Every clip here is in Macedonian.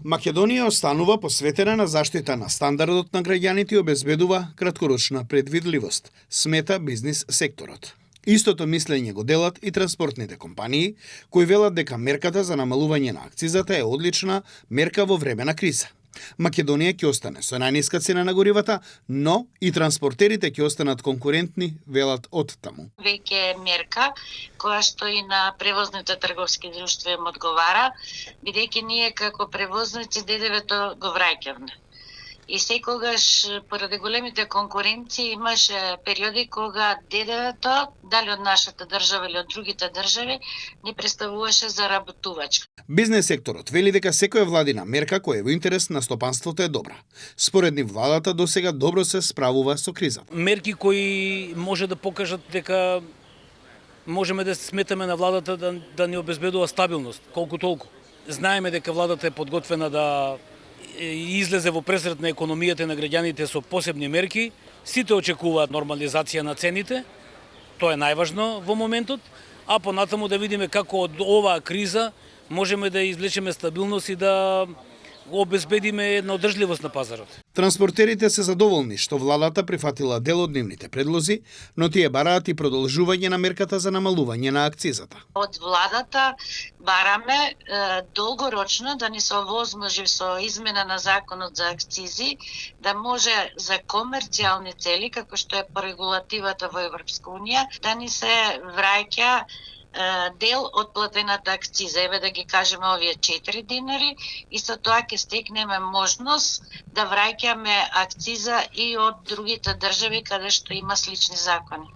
Македонија останува посветена на заштита на стандардот на граѓаните и обезбедува краткорочна предвидливост, смета бизнис секторот. Истото мислење го делат и транспортните компании, кои велат дека мерката за намалување на акцизата е одлична мерка во време на криза. Македонија ќе остане со најниска цена на горивата, но и транспортерите ќе останат конкурентни, велат од таму. Веќе е мерка која што и на превозните трговски друштва им одговара, бидејќи ние како превозници ДДВ-то го враќавме. И секогаш, поради големите конкуренции, имаше периоди кога ДДВ-то, дали од нашата држава или од другите држави, не представуваше заработувачка. Бизнес секторот вели дека секоја владина мерка која е во интерес на стопанството е добра. Според нив владата досега добро се справува со кризата. Мерки кои може да покажат дека можеме да сметаме на владата да ни обезбедува стабилност, колку толку. Знаеме дека владата е подготвена да излезе во пресред на економијата и на граѓаните со посебни мерки. Сите очекуваат нормализација на цените, тоа е најважно во моментот, а понатаму да видиме како од оваа криза можеме да извлечеме стабилност и да обезбедиме една одржливост на пазарот. Транспортерите се задоволни што владата прифатила дел од нивните предлози, но тие бараат и продолжување на мерката за намалување на акцизата. Од владата бараме долгорочно да ни се овозможи со измена на законот за акцизи, да може за комерцијални цели, како што е по регулативата во Европска унија, да ни се враќа дел од платената акциза, еве да ги кажеме овие 4 динари, и со тоа ќе стекнеме можност да враќаме акциза и од другите држави каде што има слични закони.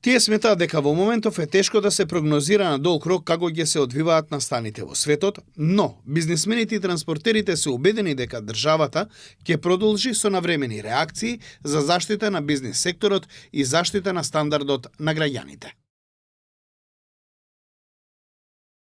Тие сметаат дека во моментов е тешко да се прогнозира на долг рок како ќе се одвиваат настаните во светот, но бизнисмените и транспортерите се убедени дека државата ќе продолжи со навремени реакции за заштита на бизнис секторот и заштита на стандардот на граѓаните.